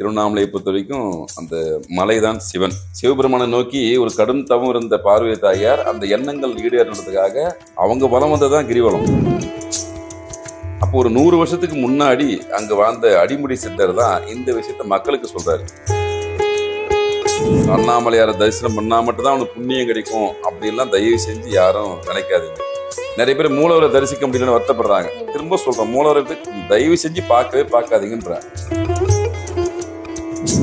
திருவண்ணாமலையை பொறுத்த வரைக்கும் அந்த மலைதான் சிவன். சிவபெருமானை நோக்கி ஒரு கடும் தவம் இருந்த பார்வதி தாயார் அந்த எண்ணங்கள் ஈடேறதுக்காக அவங்க வலம் வந்ததான் கிரிவலம். அப்போ ஒரு 100 வருஷத்துக்கு முன்னாடி அங்க வாழ்ந்த அடிமுடி சித்தர் தான் இந்த விஷயத்த மக்களுக்கு சொல்றாரு. அண்ணாமலையார தரிசனம் பண்ணா மட்டும்தான் அவனுக்கு புண்ணியம் கிடைக்கும் அப்படின்லாம் தயவு செஞ்சு யாரும் நினைக்காதீங்க. நிறைய பேர் மூலவரை தரிசிக்க முடியலன்னு வருத்தப்படுறாங்க. திரும்ப சொல்றேன், மூலவரை தயவு செஞ்சு பார்க்காதீங்கன்ற.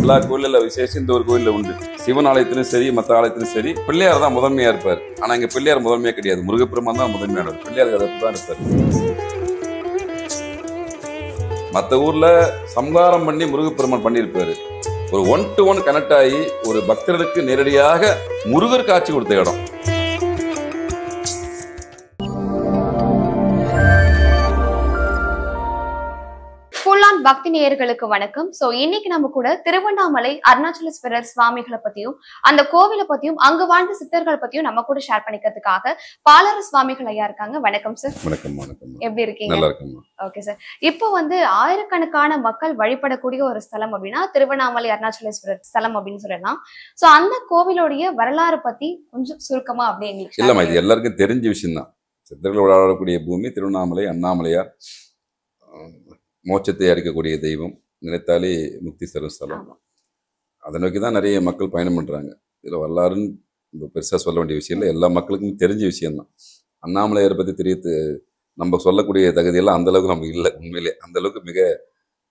எல்லா கோயில்ல விசேஷம் இந்த ஒரு கோயில்ல உண்டு. சிவன் ஆலயத்திலும் சரி, மற்ற ஆலயத்திலும் சரி, பிள்ளையார் தான் முதன்மையா இருப்பார். ஆனா இங்க பிள்ளையார் முதன்மையா கிடையாது, முருகப்பெருமான் தான் முதன்மையானவர். பிள்ளையார் தான் இருப்பார். மற்ற ஊர்ல சம்ஹாரம் பண்ணி முருகப்பெருமான் பண்ணியிருப்பாரு. ஒரு 1-to-1 கனெக்ட் ஆகி ஒரு பக்தர்களுக்கு நேரடியாக முருகர் காட்சி கொடுத்த இடம். பக்தி நேயர்களுக்கு வணக்கம். சோ இன்னைக்கு நம்ம கூட திருவண்ணாமலை அருணாச்சலேஸ்வரர் சுவாமிகளை பத்தியும் அந்த கோவிலை பத்தியும் அங்கு வாழ்ந்த சித்தர்களை பத்தியும் நம்ம கூட ஷேர் பண்ணிக்கிறதுக்காக பாலர சுவாமிகள் ஐயா இருக்காங்க. வணக்கம் சார். வணக்கம். எப்படி இருக்கீங்க? நல்லா இருக்கேன். Okay sir. இப்போ ஆயிரக்கணக்கான மக்கள் வழிபடக்கூடிய ஒரு ஸ்தலம் அப்படின்னா திருவண்ணாமலை அருணாச்சலேஸ்வரர் ஸ்தலம் அப்படின்னு சொல்லலாம். சோ அந்த கோவிலுடைய வரலாறு பத்தி கொஞ்சம் சுருக்கமா அப்படியே எங்களுக்கு இல்லம்மா, இது எல்லாருக்கும் தெரிஞ்ச விஷயம் தான். சித்தர்கள் விளையாடக்கூடிய பூமி திருவண்ணாமலை. அண்ணாமலையார் மோட்சத்தை அறிக்கக்கூடிய தெய்வம், நினைத்தாலே முக்தி தரும் ஸ்தலம். அதை நோக்கி தான் நிறைய மக்கள் பயணம் பண்ணுறாங்க. இதில் வரலாறுன்னு பெருசாக சொல்ல வேண்டிய விஷயம் இல்லை, எல்லா மக்களுக்கும் தெரிஞ்ச விஷயம்தான். அண்ணாமலையாரை பற்றி தெரியறது நம்ம சொல்லக்கூடிய தகுதியெல்லாம் அந்தளவுக்கு நமக்கு இல்லை. உண்மையிலே அந்தளவுக்கு மிக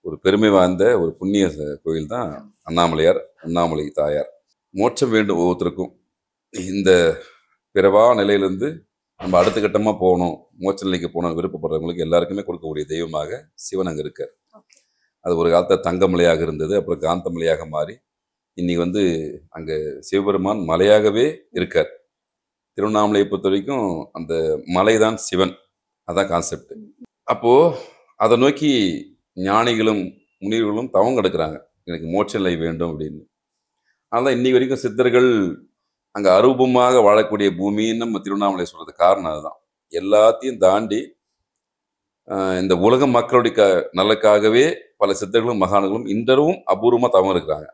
ஒரு பெருமை வாய்ந்த ஒரு புண்ணிய கோயில் தான் அண்ணாமலையார், அண்ணாமலை தாயார். மோட்சம் வேண்டும் ஒவ்வொருத்தருக்கும். இந்த பிறவா நிலையிலேருந்து நம்ம அடுத்த கட்டமாக போகணும், மோட்ச நிலைக்கு போகணும் விருப்பப்படுறவங்களுக்கு எல்லாருக்குமே கொடுக்கக்கூடிய தெய்வமாக சிவன் அங்கே இருக்கார். அது ஒரு காலத்தில் தங்கமலையாக இருந்தது, அப்புறம் காந்தமலையாக மாறி இன்னைக்கு அங்கே சிவபெருமான் மலையாகவே இருக்கார். திருவண்ணாமலையை பொறுத்த வரைக்கும் அந்த மலைதான் சிவன், அதான் கான்செப்ட். அப்போது அதை நோக்கி ஞானிகளும் முனிவர்களும் தவம் கிடக்குறாங்க, எனக்கு மோட்ச நிலை வேண்டும் அப்படின்னு. அதனால் இன்னைக்கு வரைக்கும் சித்தர்கள் அங்கே அரூபமாக வாழக்கூடிய பூமின்னு நம்ம திருவண்ணாமலை சொல்றது காரணம் அதுதான். எல்லாத்தையும் தாண்டி இந்த உலக மக்களுடைய நலக்காகவே பல சித்தர்களும் மகான்களும் இன்றவும் அபூர்வமாக தவம் இருக்கிறாங்க.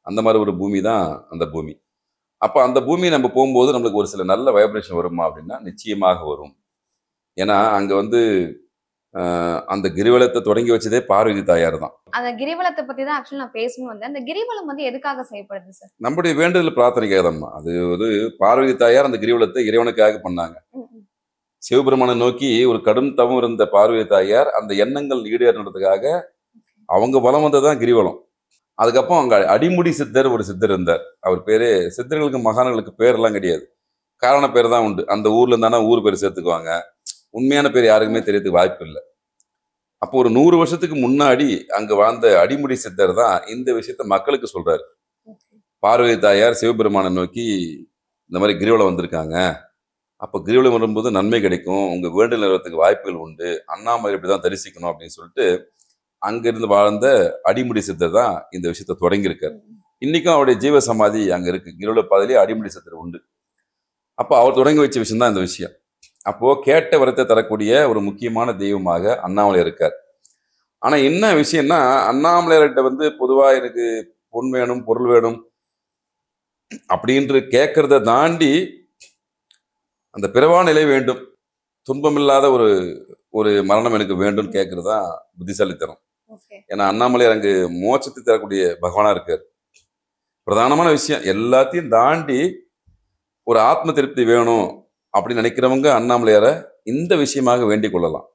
அந்த மாதிரி ஒரு பூமி தான் அந்த பூமி. அப்போ அந்த பூமி நம்ம போகும்போது நம்மளுக்கு ஒரு சில நல்ல வைப்ரேஷன் வருமா அப்படின்னா நிச்சயமாக வரும். ஏன்னா அங்கே அந்த கிரிவலத்தை தொடங்கி வச்சதே பார்வதி தாயார் தான். அந்த கிரிவலத்தை பத்தி தான் ஆக்சுவலி நான் பேசணும் வந்தேன். அந்த கிரிவலம் எதுக்காக செய்யப்படுது சார்? நம்முடைய வேண்டுதல் பிரார்த்தனைக்காக தான். அது பார்வதி தாயார் அந்த கிரிவலத்தை இறைவனுக்காக பண்ணாங்க. சிவபெருமானை நோக்கி ஒரு கடும் தவம் இருந்த பார்வதி தாயார் அந்த எண்ணங்கள் ஈடேறதுக்காக அவங்க வலம் வந்ததான் கிரிவலம். அதுக்கப்புறம் அங்க அடிமுடி சித்தர் ஒரு சித்தர் இருந்தார். அவர் பேரு, சித்தர்களுக்கு மகான்களுக்கு பேரெல்லாம் கிடையாது, காரண பேர் தான் உண்டு. அந்த ஊர்ல இருந்தானா ஊர் பேர் சேர்த்துக்குவாங்க, உண்மையான பேர் யாருக்குமே தெரியறதுக்கு வாய்ப்பு இல்லை. அப்போ ஒரு 100 வருஷத்துக்கு முன்னாடி அங்க வாழ்ந்த அடிமுடி சித்தர் தான் இந்த விஷயத்த மக்களுக்கு சொல்றாரு. பார்வதி தாயார் சிவபெருமானை நோக்கி இந்த மாதிரி கிரிவலம் வந்திருக்காங்க, அப்போ கிரிவலம் வரும்போது நன்மை கிடைக்கும், உங்க வேண்டுதல் நிறைவேறதுக்கு வாய்ப்புகள் உண்டு, அண்ணாமலை இப்படிதான் தரிசிக்கணும் அப்படின்னு சொல்லிட்டு அங்கிருந்து வாழ்ந்த அடிமுடி சித்தர் தான் இந்த விஷயத்த தொடங்கியிருக்காரு. இன்னைக்கும் அவருடைய ஜீவ சமாதி அங்க இருக்கு, கிரிவல பாதையிலேயே அடிமுடி சித்தர் உண்டு. அப்போ அவர் தொடங்கி வச்ச விஷயம் தான் இந்த விஷயம். அப்போ கேட்ட வரத்தை தரக்கூடிய ஒரு முக்கியமான தெய்வமாக அண்ணாமலை இருக்கார். ஆனா என்ன விஷயம்னா, அண்ணாமலையார்கிட்ட பொதுவா எனக்கு பொன் வேணும், பொருள் வேணும் அப்படின்று கேட்கறத தாண்டி அந்த பிறவா நிலை வேண்டும், துன்பமில்லாத ஒரு ஒரு மரணம் எனக்கு வேண்டும் கேட்கறதா புத்திசாலித்தனம். ஏன்னா அண்ணாமலையார் அங்கு மோட்சத்தை தரக்கூடிய பகவானா இருக்கார். பிரதானமான விஷயம் எல்லாத்தையும் தாண்டி ஒரு ஆத்ம திருப்தி வேணும் அப்படின்னு நினைக்கிறவங்க அண்ணாமலையாரை இந்த விஷயமாக வேண்டிக் கொள்ளலாம்.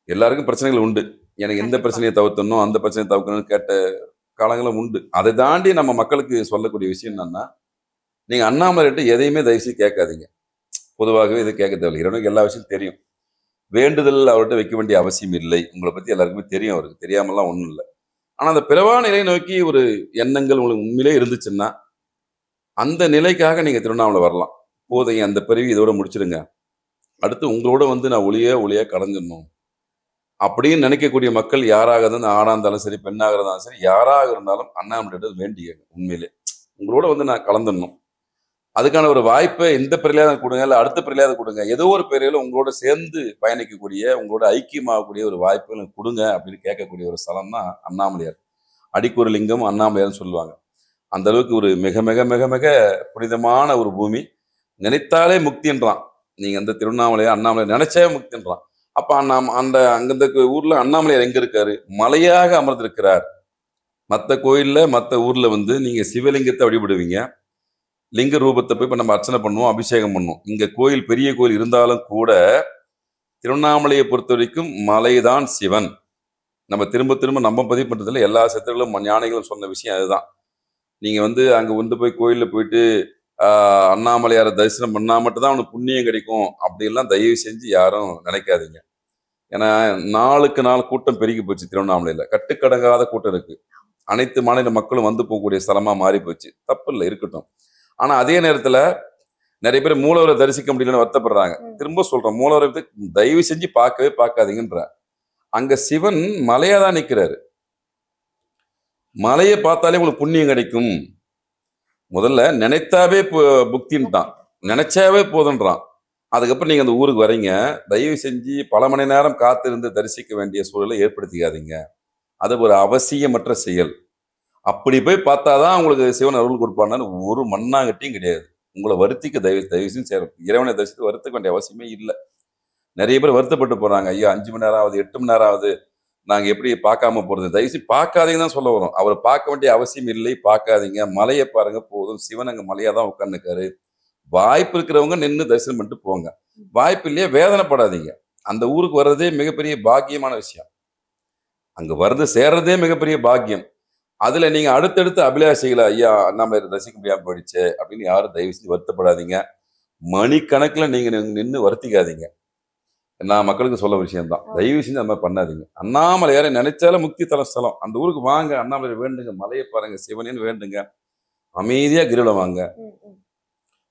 எல்லாருக்கும் பிரச்சனைகள் உண்டு, எனக்கு எந்த பிரச்சனையை தவிர்த்தணும் அந்த பிரச்சனையை தவிர்க்கணும்னு கேட்ட காலங்களும் உண்டு. அதை தாண்டி நம்ம மக்களுக்கு சொல்லக்கூடிய விஷயம் என்னன்னா, நீங்க அண்ணாமலையிட்ட எதையுமே தயவுசெய்து கேட்காதீங்க. பொதுவாகவே இதை கேட்க தேவையில்லை, இறைவனுக்கு எல்லா விஷயம் தெரியும். வேண்டுதல் அவர்கிட்ட வைக்க வேண்டிய அவசியம் இல்லை, உங்களை பத்தி எல்லாருக்குமே தெரியும், அவருக்கு தெரியாமலாம் ஒன்றும் இல்லை. ஆனா அந்த பிறவா நிலையை நோக்கி ஒரு எண்ணங்கள் உங்களுக்கு உண்மையிலே இருந்துச்சுன்னா அந்த நிலைக்காக நீங்க திருவண்ணாமலை வரலாம். போதைங்க, அந்த பிறவி இதோட முடிச்சிடுங்க, அடுத்து உங்களோட நான் ஒளியா கலந்துடணும் அப்படின்னு நினைக்கக்கூடிய மக்கள் யாராக இருந்தாலும், ஆணா இருந்தாலும் சரி, பெண்ணாக இருந்தாலும் சரி, யாராக இருந்தாலும் அண்ணாமலை வேண்டிய உண்மையிலே உங்களோட நான் கலந்துடணும். அதுக்கான ஒரு வாய்ப்பை இந்த பிறலையாவது கொடுங்க, இல்லை அடுத்த பிறலையாவது கொடுங்க, ஏதோ ஒரு பிறவில உங்களோட சேர்ந்து பயணிக்கக்கூடிய, உங்களோட ஐக்கியமாகக்கூடிய ஒரு வாய்ப்புகளை கொடுங்க அப்படின்னு கேட்கக்கூடிய ஒரு ஸ்தலம் தான் அண்ணாமலையார். அடிக்கொரு லிங்கம் அண்ணாமலையார்னு சொல்லுவாங்க. அந்த அளவுக்கு ஒரு மிக மிக மிக மிக புனிதமான ஒரு பூமி. நினைத்தாலே முக்தின்றான். நீங்க அந்த திருவண்ணாமலையை அண்ணாமலை நினைச்சாவே முக்தின்றான். அப்ப அந்த அங்க ஊர்ல அண்ணாமலையார் எங்க இருக்காரு? மலையாக அமர்ந்திருக்கிறார். மற்ற கோயில்ல மற்ற ஊர்ல நீங்க சிவலிங்கத்தை வழிபடுவீங்க. லிங்க ரூபத்தை போய் இப்ப நம்ம அர்ச்சனை பண்ணுவோம், அபிஷேகம் பண்ணுவோம். இங்க கோயில் பெரிய கோயில் இருந்தாலும் கூட திருவண்ணாமலையை பொறுத்த வரைக்கும் மலைதான் சிவன். நம்ம திரும்ப திரும்ப நம்ம பதிவு பண்றதுல எல்லா சித்தர்களும் ஞானிகளும் சொன்ன விஷயம் அதுதான். நீங்க அங்க போய் கோயில்ல போயிட்டு அண்ணாமலையாரை தரிசனம் பண்ணா மட்டும்தான் அவனுக்கு புண்ணியம் கிடைக்கும் அப்படிலாம் தயவு செஞ்சு யாரும் நினைக்காதீங்க. ஏன்னா நாளுக்கு நாள் கூட்டம் பெருகி போச்சு. திருவண்ணாமலையில கட்டுக்கடங்காத கூட்டம் இருக்கு. அனைத்து மாநில மக்களும் போகக்கூடிய ஸ்தலமா மாறி போச்சு. தப்பு இல்லை, இருக்கட்டும். ஆனா அதே நேரத்துல நிறைய பேர் மூலவரை தரிசிக்க முடியலன்னு வருத்தப்படுறாங்க. திரும்ப சொல்றேன், மூலவரை தயவு செஞ்சு பார்க்கவே பார்க்காதீங்கன்ற. அங்க சிவன் மலையா தான் நிக்கிறாரு. மலையை பார்த்தாலே உங்களுக்கு புண்ணியம் கிடைக்கும். முதல்ல நினைத்தாவே புக்தின்ட்டான், நினைச்சாவே போதுன்றான். அதுக்கப்புறம் நீங்க அந்த ஊருக்கு வரீங்க, தயவு செஞ்சு பல மணி நேரம் காத்திருந்து தரிசிக்க வேண்டிய சூழலை ஏற்படுத்திக்காதீங்க. அது ஒரு அவசியமற்ற செயல். அப்படி போய் பார்த்தாதான் உங்களுக்கு சிவன் அருள் கொடுப்பான்னு ஒரு மண்ணாங்கட்டியும் கிடையாது. உங்களை வருத்திக்க தயவு செஞ்சு சேரும். இறைவனை தரிசித்து வருத்திக்க வேண்டிய அவசியமே இல்லை. நிறைய பேர் வருத்தப்பட்டு போறாங்க. ஐயா 5 மணி நேரம் ஆகுது, 8 மணி நேரம் ஆகுது, நாங்க எப்படி பார்க்காம போறது? தயவுசெய்து பார்க்காதீங்க தான் சொல்ல வரும். அவரை பார்க்க வேண்டிய அவசியம் இல்லை, பார்க்காதீங்க. மலையை பாருங்க போதும். சிவன் அங்க மலையா தான் உட்காந்துருக்காரு. வாய்ப்பு இருக்கிறவங்க நின்று தரிசனம் பண்ணிட்டு போங்க. வாய்ப்பு இல்லையே வேதனைப்படாதீங்க. அந்த ஊருக்கு வர்றதே மிகப்பெரிய பாக்கியமான விஷயம். அங்க வர்றது சேர்றதே மிகப்பெரிய பாக்கியம். அதுல நீங்க அடுத்தடுத்து அபிலாஷைகளை ஐயா நம்ம ரசிக்க முடியாம போயிடுச்சு அப்படின்னு யாரும் தயவு செஞ்சு வருத்தப்படாதீங்க. மணிக்கணக்கில் நீங்க நின்று வருத்திக்காதீங்க. நான் மக்களுக்கு சொல்ல விஷயம்தான். தயவு செஞ்சு அந்த மாதிரி பண்ணாதீங்க. அண்ணாமலையாரை நினைச்சாலும் முக்தி தல ஸ்தலம். அந்த ஊருக்கு வாங்க, அண்ணாமலையார் வேண்டுங்க, மலையை பாருங்க, சிவனேன்னு வேண்டுங்க, அமைதியா கிரிவலம் வாங்க.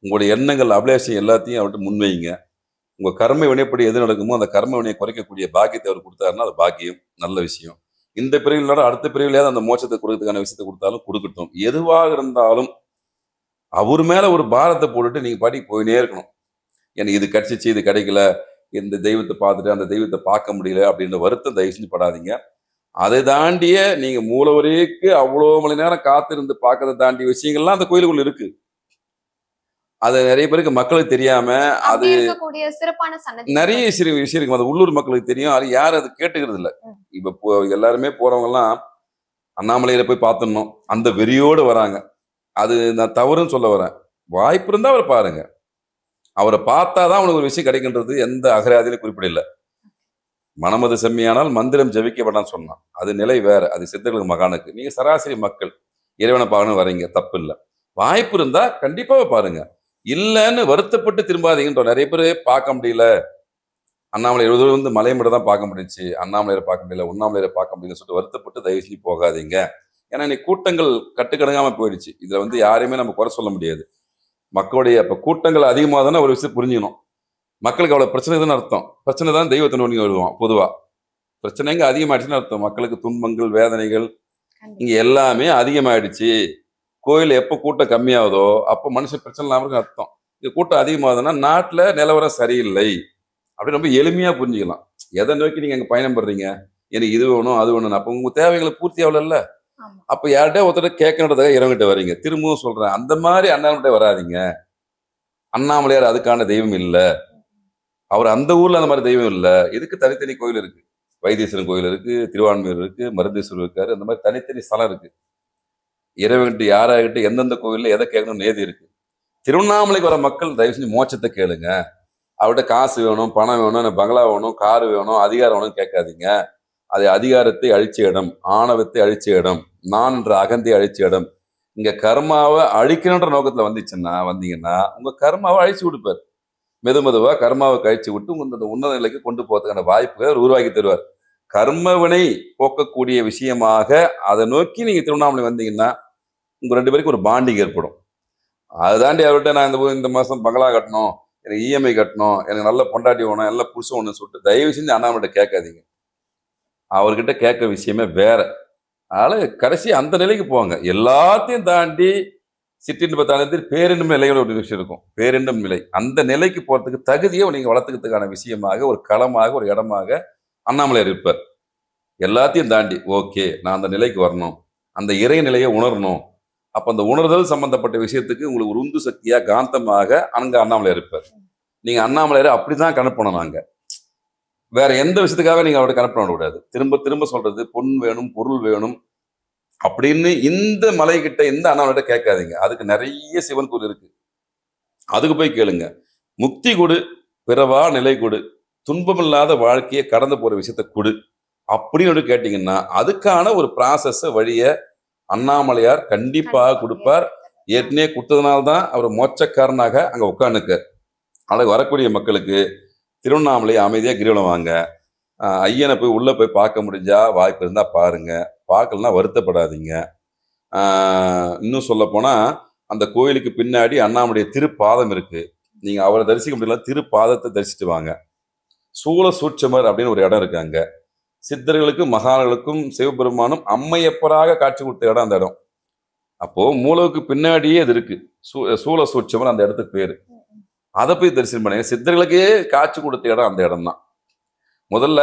உங்களுடைய எண்ணங்கள் அபிலாஷம் எல்லாத்தையும் அவர்கிட்ட முன்வைங்க. உங்க கர்ம வினைப்படி எது நடக்குமோ அந்த கர்ம வினையை குறைக்கக்கூடிய பாக்கியத்தை அவர் கொடுத்தாருன்னா அது பாக்கியம், நல்ல விஷயம். இந்த பிரிவிலோட அடுத்த பிரிவிலையாவது அந்த மோட்சத்தை கொடுக்கறதுக்கான விஷயத்தை கொடுத்தாலும் கொடுக்கட்டும். எதுவாக இருந்தாலும் அவர் மேல ஒரு பாரத்தை போட்டுட்டு நீங்க பாட்டிக்கு போயினே இருக்கணும். எனக்கு இது கிடைச்சிச்சு, இது கிடைக்கல, இந்த தெய்வத்தை பார்த்துட்டு அந்த தெய்வத்தை பார்க்க முடியல அப்படின்ற வருத்தம் தயவு செஞ்சு படாதீங்க. அதை தாண்டிய நீங்க மூலவரைக்கு அவ்வளோ மணி நேரம் காத்திருந்து பார்க்கறதை தாண்டிய விஷயங்கள்லாம் அந்த கோயிலுக்குள்ள இருக்கு. அது நிறைய பேருக்கு மக்களுக்கு தெரியாம அது சிறப்பான நிறைய விஷயம் இருக்கு. அது உள்ளூர் மக்களுக்கு தெரியும், அது யாரும் அது கேட்டுக்கிறது இல்லை. இப்ப எல்லாருமே போறவங்க எல்லாம் அண்ணாமலையில போய் பார்த்துடணும் அந்த வெறியோடு வராங்க. அது நான் தவறுன்னு சொல்ல வரேன். வாய்ப்பு இருந்தா அவரை பாருங்க. அவரை பார்த்தாதான் அவனுக்கு ஒரு விஷயம் கிடைக்கின்றது எந்த அகராதியிலும் குறிப்பிடல. மனமது செம்மையானால் மந்திரம் ஜெபிக்கப்படான்னு சொன்னான். அது நிலை வேற, அது சித்தர்களுக்கு மகானுக்கு. நீங்க சராசரி மக்கள் இறைவனை பார்க்கணும் வரீங்க, தப்பு இல்லை. வாய்ப்பு இருந்தா கண்டிப்பாக பாருங்க. இல்லைன்னு வருத்தப்பட்டு திரும்பாதீங்கன்ற. நிறைய பேர் பார்க்க முடியல, அண்ணாமலை மலை மட்டும் தான் பார்க்க முடிஞ்சிச்சு, அண்ணாமலையரை பார்க்க முடியல, உண்ணாமலையரை பார்க்க முடியல சொல்லிட்டு வருத்தப்பட்டு தயவு செஞ்சு போகாதீங்க. ஏன்னா இன்னைக்கு கூட்டங்கள் கட்டுக்கடங்காம போயிடுச்சு. இதுல யாரையுமே நம்ம குறை சொல்ல முடியாது. மக்களுடைய இப்ப கூட்டங்கள் அதிகமாக தானே ஒரு விஷயம் புரிஞ்சுக்கணும். மக்களுக்கு அவ்வளவு பிரச்சனை தான் அர்த்தம். பிரச்சனை தான் தெய்வத்தை நோக்கி வருவான். பொதுவா பிரச்சனைங்க அதிகமாயிடுச்சுன்னு அர்த்தம். மக்களுக்கு துன்பங்கள் வேதனைகள் இங்க எல்லாமே அதிகமாயிடுச்சு. கோயில் எப்போ கூட்டம் கம்மியாகுதோ அப்போ மனுஷன் பிரச்சனை இல்லாம அர்த்தம். இது கூட்டம் அதிகமாகுதுன்னா நாட்டுல நிலவரம் சரியில்லை அப்படின்னு ரொம்ப எளிமையா புரிஞ்சுக்கலாம். எதை நோக்கி நீங்க அங்க பயணம் பண்றீங்க? எனக்கு இது வேணும் அது வேணும், அப்ப உங்க தேவைகளை பூர்த்தி ஆகல. அப்ப யார்கிட்ட ஒருத்தர் கேட்கணுன்றதுக்காக இறங்கிட்ட வரீங்க. திரும்பவும் சொல்றேன், அந்த மாதிரி அண்ணாமலை வராதிங்க. அண்ணாமலையார் அதுக்கான தெய்வம் இல்லை. அவர் அந்த ஊர்ல அந்த மாதிரி தெய்வம் இல்லை. இதுக்கு தனித்தனி கோயில் இருக்கு. வைத்தீஸ்வரன் கோயில் இருக்கு, திருவான்மையூர் இருக்கு, மருந்தீஸ்வரர் இருக்காரு. அந்த மாதிரி தனித்தனி ஸ்தலம் இருக்கு. இறைவன்கிட்ட யாராகிட்ட எந்தெந்த கோயில்ல எதை கேட்கணும் நேதி இருக்கு. திருவண்ணாமலைக்கு வர மக்கள் தயவு செஞ்சு மோட்சத்தை கேளுங்க. அவர்கிட்ட காசு வேணும், பணம் வேணும், பங்களா வேணும், காரு வேணும், அதிகாரம் வேணும்னு கேட்காதீங்க. அது அதிகாரத்தை அழிச்ச இடம், ஆணவத்தை அழிச்ச இடம், நான் என்ற அகந்தை அழிச்ச இடம். இங்க கர்மாவை அழிக்கணுன்ற நோக்கத்துல வந்தீங்கன்னா உங்க கர்மாவை அழிச்சு கொடுப்பார். மெதுவா கர்மாவை கழிச்சு விட்டு உங்க உன்னத நிலைக்கு கொண்டு போறதுக்கான வாய்ப்புகளை உருவாக்கி தருவார். கர்மவினை போக்கக்கூடிய விஷயமாக அதை நோக்கி நீங்க திருவண்ணாமலை வந்தீங்கன்னா உங்க 2 பேருக்கு ஒரு பாண்டிங் ஏற்படும். அதை தாண்டி அவர்கிட்ட நான் இந்த மாசம் பங்களா கட்டணும், எனக்கு இஎம்ஐ கட்டணும், எனக்கு நல்ல பொண்டாட்டி வேணும், நல்ல புருஷன் ஒன்று சொல்லிட்டு தயவு செஞ்சு அண்ணாமலை கேட்காதீங்க. அவர்கிட்ட கேட்க விஷயமே வேற. அதனால கடைசி அந்த நிலைக்கு போவாங்க. எல்லாத்தையும் தாண்டி சிற்றின்பத்தானது பேரின்பம் நிலையோட ஒரு விஷயம் இருக்கும். பேரின்பம் நிலை, அந்த நிலைக்கு போறதுக்கு தகுதியை நீங்க வளர்த்துக்கிறதுக்கான விஷயமாக ஒரு களமாக ஒரு இடமாக அண்ணாமலையார் இருப்பார். எல்லாத்தையும் தாண்டி ஓகே நான் அந்த நிலைக்கு வரணும், அந்த இறைநிலையை உணரணும். அப்ப அந்த உணர்தல் சம்பந்தப்பட்ட விஷயத்துக்கு உங்களுக்கு ஒரு உந்து சக்தியா காந்தமாக அங்க அண்ணாமலையார் இருப்பார். நீங்க அண்ணாமலையாரை அப்படிதான் கனெக்ட் பண்ணணும். அங்க வேற எந்த விஷயத்துக்காக நீங்க அவரை கனெக்ட் பண்ண கூடாது. திரும்ப திரும்ப சொல்றது பொன் வேணும், பொருள் வேணும் அப்படின்னு இந்த மலை கிட்ட இந்த அண்ணாமலையிட்ட கேட்காதீங்க. அதுக்கு நிறைய சிவன் கோயில் இருக்கு, அதுக்கு போய் கேளுங்க. முக்தி கொடு, பிறவா நிலை கொடு, துன்பமில்லாத வாழ்க்கையை கடந்து போற விஷயத்த கொடு அப்படின்னு கேட்டீங்கன்னா அதுக்கான ஒரு ப்ராசஸ் வழிய அண்ணாமலையார் கண்டிப்பாக கொடுப்பார். ஏற்கனவே கொடுத்ததுனால்தான் அவர் மோட்சக்காரனாக அங்க உட்காந்துக்க. நாளைக்கு வரக்கூடிய மக்களுக்கு திருவண்ணாமலை அமைதியா கிரிவலம் வாங்க. ஐயனை போய் உள்ள போய் பார்க்க முடிஞ்சா வாய்ப்பு இருந்தா பாருங்க, பார்க்கலன்னா வருத்தப்படாதீங்க. இன்னும் சொல்ல போனா அந்த கோயிலுக்கு பின்னாடி அண்ணாமலைய திருப்பாதம் இருக்கு. நீங்க அவரை தரிசிக்க முடியல, திருப்பாதத்தை தரிசிட்டு வாங்க. சூழ சூட்சமர் அப்படின்னு ஒரு இடம் இருக்கு. அங்க சித்தர்களுக்கும் மகான்களுக்கும் சிவபெருமானும் அம்மையப்பராக காட்சி கொடுத்த இடம் அந்த இடம். அப்போ மூலவுக்கு பின்னாடியே அது இருக்கு, சூழ சூட்சமர் அந்த இடத்துக்கு பேரு. அதை போய் தரிசனம் பண்ணுங்க. சித்தர்களுக்கே காட்சி கொடுத்த இடம் அந்த இடம் தான். முதல்ல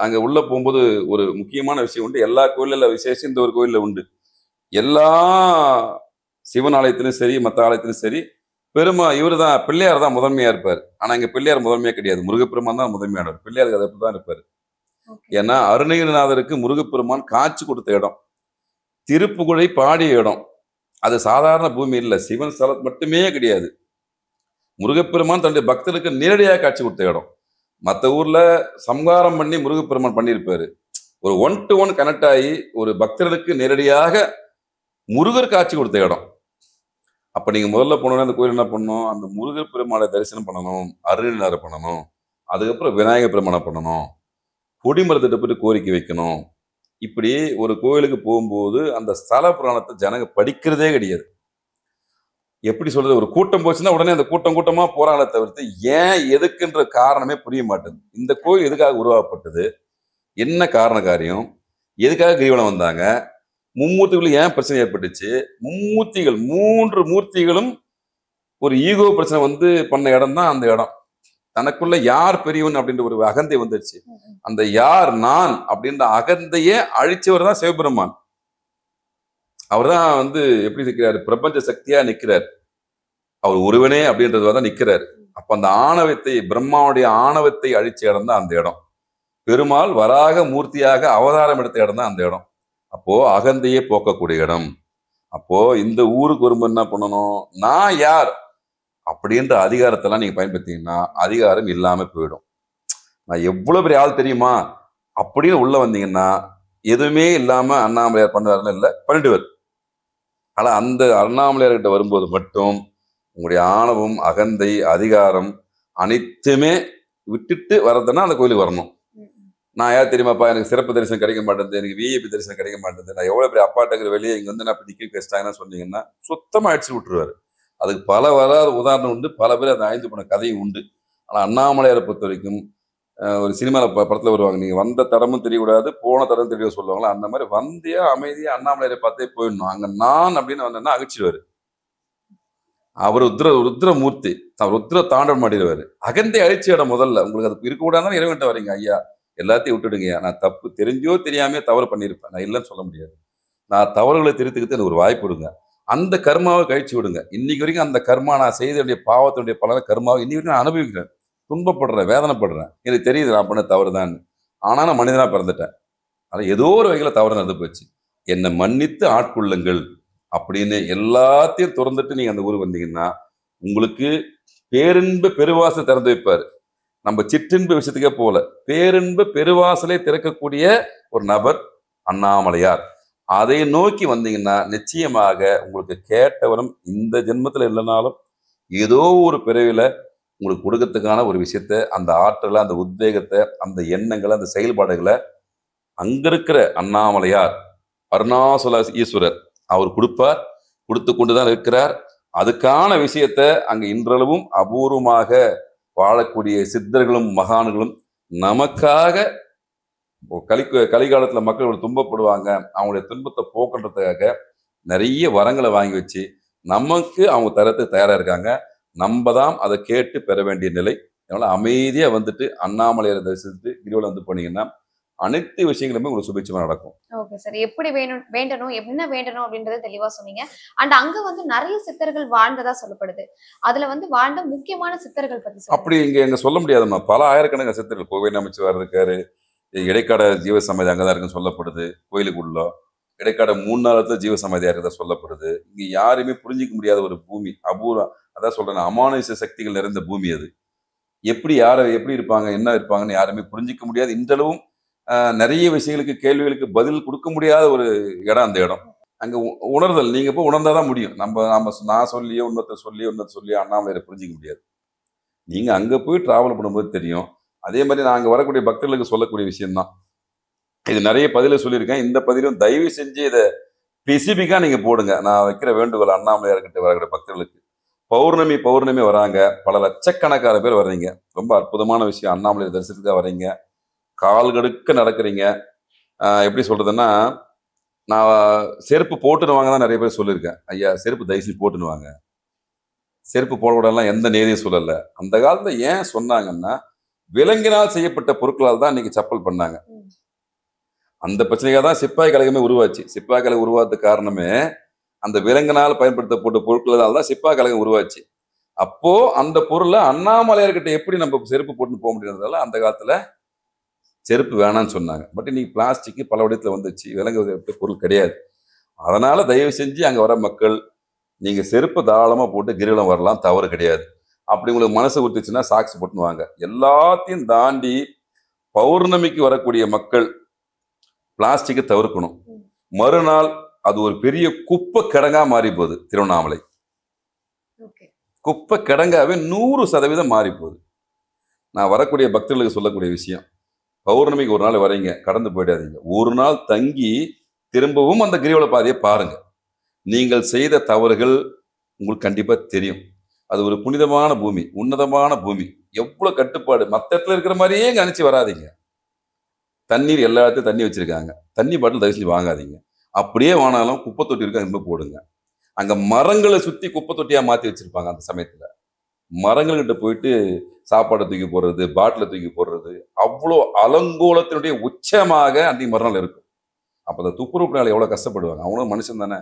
அங்க உள்ள போகும்போது ஒரு முக்கியமான விஷயம் உண்டு. எல்லா கோயில்ல விசேஷம் இந்த ஒரு கோயில்ல உண்டு. எல்லா சிவன் ஆலயத்திலும் சரி மற்ற ஆலயத்திலும் சரி இவரு தான் பிள்ளையார் தான் முதன்மையா இருப்பார். ஆனா இங்க பிள்ளையார் முதன்மையா கிடையாது, முருகப்பெருமான் தான் முதன்மையானவர். பிள்ளையாருக்கு அதை தான் இருப்பாரு. ஏன்னா அருணகிரிநாதருக்கு முருகப்பெருமான் காட்சி கொடுத்த இடம், திருப்புகழை பாடிய இடம். அது சாதாரண பூமி இல்லை, சிவன் ஸ்தலம் மட்டுமே கிடையாது. முருகப்பெருமான் தன்னுடைய பக்தருக்கு நேரடியாக காட்சி கொடுத்த இடம். மற்ற ஊர்ல சம்ஹாரம் பண்ணி முருகப்பெருமான் பண்ணியிருப்பாரு. ஒரு 1-to-1 கனெக்ட் ஆகி ஒரு பக்தர்களுக்கு நேரடியாக முருகர் காட்சி கொடுத்த இடம். அப்ப நீங்க முதல்ல போனோம்னா அந்த கோயில் என்ன பண்ணணும், அந்த முருகர் பெருமானை தரிசனம் பண்ணணும், அருணகிரிநாதரை பண்ணணும், அதுக்கப்புறம் விநாயகர் பெருமானை பண்ணணும், கொடிமரத்திட்ட போயிட்டு கோரிக்கை வைக்கணும். இப்படி ஒரு கோயிலுக்கு போகும்போது அந்த ஸ்தல புராணத்தை ஜனங்க படிக்கிறதே கிடையாது. எப்படி சொல்றது, ஒரு கூட்டம் போச்சுன்னா உடனே அந்த கூட்டமா போறாங்களே தவிர்த்து ஏன் எதுக்குன்ற காரணமே புரிய மாட்டேங்குது. இந்த கோயில் எதுக்காக உருவாக்கப்பட்டது, என்ன காரண காரியம், எதுக்காக கிரிவலம் வந்தாங்க, மும்மூர்த்திகளும் ஏன் பிரச்சனை ஏற்பட்டுச்சு, மும்மூர்த்திகள் 3 மூர்த்திகளும் ஒரு ஈகோ பிரச்சனை வந்து பண்ண இடம் தான் அந்த இடம். தனக்குள்ள யார் பெரியவன் அப்படின்ற ஒரு அகந்தை வந்துருச்சு. அந்த யார் நான் அப்படின்ற அகந்தையே அழிச்சவர் தான் சிவபெருமான். அவர் தான் வந்து எப்படி நிற்கிறாரு, பிரபஞ்ச சக்தியா நிற்கிறார். அவர் ஒருவனே அப்படின்றதுதான் நிற்கிறாரு. அப்ப அந்த ஆணவத்தை, பிரம்மாவுடைய ஆணவத்தை அழிச்ச இடம் தான் அந்த இடம். பெருமாள் வராக மூர்த்தியாக அவதாரம் எடுத்த இடம் தான் அந்த இடம். அப்போ அகந்தையே போக்கக்கூடிய இடம். அப்போ இந்த ஊருக்கு வரும்போது என்ன பண்ணணும், நான் யார் அப்படின்ற அதிகாரத்தெல்லாம் நீங்க பயன்படுத்தீங்கன்னா அதிகாரம் இல்லாம போயிடும். நான் எவ்வளவு பெரிய ஆள் தெரியுமா அப்படின்னு உள்ள வந்தீங்கன்னா எதுவுமே இல்லாம அண்ணாமலையார் பண்ணுவாருன்னு இல்லை, பண்ணிடுவார். ஆனா அந்த அண்ணாமலையார்கிட்ட வரும்போது மட்டும் உங்களுடைய ஆணவம், அகந்தை, அதிகாரம் அனைத்துமே விட்டுட்டு வர்றதுன்னா அந்த கோயிலுக்கு வரணும். நான் யார் தெரியுமாப்பா, எனக்கு சிறப்பு தரிசனம் கிடைக்க மாட்டேங்குது, எனக்கு விஐபி தரிசனம் கிடைக்க மாட்டேங்குது, நான் எவ்வளவு பெரிய அப்பாட்டங்கிற வெளியே இங்க வந்து நான் இப்ப நிக்க வச்சிட்டாங்கன்னு சொன்னீங்கன்னா சுத்தமா அடிச்சு விட்டுருவாரு. அதுக்கு பல வராத உதாரணம் உண்டு, பல பேர் அதை ஆய்ந்து போன கதையும் உண்டு. ஆனா அண்ணாமலையாரை பொறுத்த வரைக்கும் ஒரு சினிமாவில் படத்துல வருவாங்க, நீங்க வந்த தரமும் தெரியக்கூடாது, போன தரம் தெரிய சொல்லுவாங்களா, அந்த மாதிரி வந்தியா அமைதியா அண்ணாமலையாரை பார்த்தே போயிடணும். அங்க நான் அப்படின்னு வந்தேன்னா அழிச்சிடுவாரு. அவர் ருத்ரமூர்த்தி, அவர் ருத்ர தாண்டவம் ஆடிடுவாரு. அகந்தை அழிச்ச இடம் முதல்ல. உங்களுக்கு அது இருக்கக்கூடாதுன்னு இறைவன்ட்ட வரீங்க, ஐயா எல்லாத்தையும் விட்டுடுங்க, நான் தப்பு தெரிஞ்சோ தெரியாமே தவறு பண்ணியிருப்பேன், நான் இல்லைன்னு சொல்ல முடியாது, நான் தவறுகளை திருத்துக்கிட்டு எனக்கு ஒரு வாய்ப்பு விடுங்க, அந்த கர்மாவை கழிச்சு விடுங்க. இன்னைக்கு வரைக்கும் அந்த கர்மா, நான் செய்தனுடைய பாவத்தினுடைய பலனை கர்மாவை இன்னைக்கு வரைக்கும் நான் அனுபவிக்கிறேன், துன்பப்படுறேன், வேதனைப்படுறேன். எனக்கு தெரியுது நான் பண்ண தவறு தான். ஆனா நான் மனிதனா பிறந்துட்டேன், ஆனால் ஏதோ ஒரு வகையில தவறு நடந்து போச்சு, என்னை மன்னித்து ஆட்கொள்ளுங்கள் அப்படின்னு எல்லாத்தையும் திறந்துட்டு நீங்க அந்த ஊருக்கு வந்தீங்கன்னா உங்களுக்கு பேரின்ப பெருவாசலை திறந்து வைப்பாரு. நம்ம சிற்றின்ப விஷயத்துக்கே போல பேரின்ப பெருவாசலை திறக்கக்கூடிய ஒரு நபர் அண்ணாமலையார். அதை நோக்கி வந்தீங்கன்னா நிச்சயமாக உங்களுக்கு கேட்டவரும் இந்த ஜென்மத்துல இல்லைனாலும் ஏதோ ஒரு பிறவில உங்களுக்கு கொடுக்கறதுக்கான ஒரு விஷயத்த, அந்த ஆற்றலை, அந்த உத்வேகத்தை, அந்த எண்ணங்களை, அந்த செயல்பாடுகளை அங்க இருக்கிற அண்ணாமலையார் அருணாசல ஈஸ்வரர் அவர் கொடுப்பார், கொடுத்து கொண்டுதான் இருக்கிறார். அதுக்கான விஷயத்த அங்க இன்றளவும் அபூர்வமாக வாழக்கூடிய சித்தர்களும் மகான்களும் நமக்காக கலிகாலத்துல மக்கள் துன்பப்படுவாங்க, அவங்களுடைய துன்பத்தை போக்குன்றதுக்காக நிறைய வரங்களை வாங்கி வச்சு நமக்கு அவங்க தரத்தை தயாரா இருக்காங்க. நம்ம தான் அதை கேட்டு பெற வேண்டிய நிலை. அதனால அமைதியா வந்துட்டு அண்ணாமலையாரை தரிசித்து கிரிவலம் வந்து போனீங்கன்னா அனைத்து விஷயங்களுமே உங்களுக்கு சுபிட்சமா நடக்கும். Okay sir. எப்படி வேண்டணும், என்ன வேண்டணும் அப்படின்றத தெளிவா சொன்னீங்க. அண்ட் அங்க வந்து நிறைய சித்தர்கள் வாழ்ந்ததா சொல்லப்படுது. அதுல வந்து வாழ்ந்த முக்கியமான சித்தர்கள் பத்தி சொல்லுங்க. அப்படி எங்க சொல்ல முடியாதும்மா. பல ஆயிரக்கணக்கான சித்தர்கள் கோவை நமச்சிவார் இருக்காரு, இடைக்காட ஜீவ சமாதி அங்கதான் இருக்குன்னு சொல்லப்படுது. கோயிலுக்குள்ள இடைக்காட 3 நாளத்துல ஜீவ சமாதியா இருக்கதா சொல்லப்படுது. இங்க யாருமே புரிஞ்சிக்க முடியாத ஒரு பூமி, அபூர்வம். அதான் சொல்றேன், அமானுஷ சக்திகள் நிறைந்த பூமி அது. எப்படி இருப்பாங்க, என்ன இருப்பாங்கன்னு யாருமே புரிஞ்சிக்க முடியாது. இன்றளவும் நிறைய விஷயங்களுக்கு, கேள்விகளுக்கு பதில் கொடுக்க முடியாத ஒரு இடம் அந்த இடம். அங்க உணர்தல், நீங்க போய் உணர்ந்தாதான் முடியும். நான் சொல்லியோ இன்னொருத்தர் சொல்லியோ அண்ணாமலையை புரிஞ்சிக்க முடியாது. நீங்க அங்க போய் டிராவல் பண்ணும்போது தெரியும். அதே மாதிரி நாங்க வரக்கூடிய பக்தர்களுக்கு சொல்லக்கூடிய விஷயம்தான். இது நிறைய பதில சொல்லியிருக்கேன். இந்த பதிலும் தயவு செஞ்சு இதை ஸ்பெசிபிக்கா நீங்க போடுங்க. நான் வைக்கிற வேண்டுகோள் அண்ணாமலையார்கிட்ட வரக்கூடிய பக்தர்களுக்கு. பௌர்ணமி வராங்க, பல லட்சக்கணக்கான பேர் வர்றீங்க. ரொம்ப அற்புதமான விஷயம். அண்ணாமலை தரிசனத்துக்காக வர்றீங்க, கால் கடுக்க நடக்கிறீங்க. எப்படி சொல்றதுன்னா, நான் செருப்பு போட்டுன்னு வாங்க தான் நிறைய பேர் சொல்லியிருக்கேன். ஐயா செருப்பு தயவு செஞ்சு போட்டுன்னு வாங்க, செருப்பு போடலாம் எந்த நேரையும் சொல்லல. அந்த காலத்துல ஏன் சொன்னாங்கன்னா, விலங்கினால் செய்யப்பட்ட பொருட்களால் தான் இன்னைக்கு செப்பல் பண்ணாங்க. அந்த பிரச்சனைக்காக தான் சிப்பாய் கழகமே உருவாச்சு. சிப்பாய் கழகம் உருவாதுக்கு காரணமே அந்த விலங்கினால் பயன்படுத்தப்பட்ட பொருட்களால் தான் சிப்பாய் கழகம் உருவாச்சு. அப்போ அந்த பொருளை அண்ணாமலையார்கிட்ட எப்படி நம்ம செருப்பு போட்டுன்னு போக முடியாததால அந்த காலத்துல செருப்பு வேணாம்னு சொன்னாங்க. பட் இன்னைக்கு பிளாஸ்டிக் பல வடிவத்துல வந்துச்சு, விலங்கு பொருள் கிடையாது. அதனால தயவு செஞ்சு அங்க வர மக்கள், நீங்க செருப்பு தாராளமா போட்டு கிரிவலம் வரலாம், தவறு கிடையாது. அப்படி உங்களுக்கு மனசு ஊத்துச்சுன்னா சாக்ஸ் போட்டுன்னு வாங்க. எல்லாத்தையும் தாண்டி பௌர்ணமிக்கு வரக்கூடிய மக்கள் பிளாஸ்டிக்கை தவிர்க்கணும். மறுநாள் அது ஒரு பெரிய குப்பை கிடங்கா மாறி போகுது. திருவண்ணாமலை குப்பை கிடங்காவே 100% மாறி போகுது. நான் வரக்கூடிய பக்தர்களுக்கு சொல்லக்கூடிய விஷயம், பௌர்ணமிக்கு ஒரு நாள் வரீங்க, கடந்து போயிடாதீங்க. ஒரு நாள் தங்கி திரும்பவும் அந்த கிரிவல பாதையை பாருங்க. நீங்கள் செய்த தவறுகள் உங்களுக்கு கண்டிப்பா தெரியும். அது ஒரு புனிதமான பூமி, உன்னதமான பூமி. எவ்வளவு கட்டுப்பாடு, மற்ற இடத்துல இருக்கிற மாதிரியே இங்க அனுப்பிச்சு வராதிங்க. தண்ணீர் எல்லா இடத்துலையும் தண்ணி வச்சிருக்காங்க, தண்ணி பாட்டில் தயவு செஞ்சு வாங்காதீங்க. அப்படியே வாங்கினாலும் குப்பை தொட்டி இருக்கா ரொம்ப போடுங்க. அங்க மரங்களை சுத்தி குப்பை தொட்டியா மாத்தி வச்சிருப்பாங்க. அந்த சமயத்துல மரங்கள்கிட்ட போயிட்டு சாப்பாடை தூக்கி போடுறது, பாட்டில தூக்கி போடுறது, அவ்வளோ அலங்கோலத்தினுடைய உச்சமாக அன்றைக்கு மறுநாள் இருக்கும். அப்ப அந்த துப்புரவுனால எவ்வளவு கஷ்டப்படுவாங்க. அவங்களும் மனுஷன் தானே.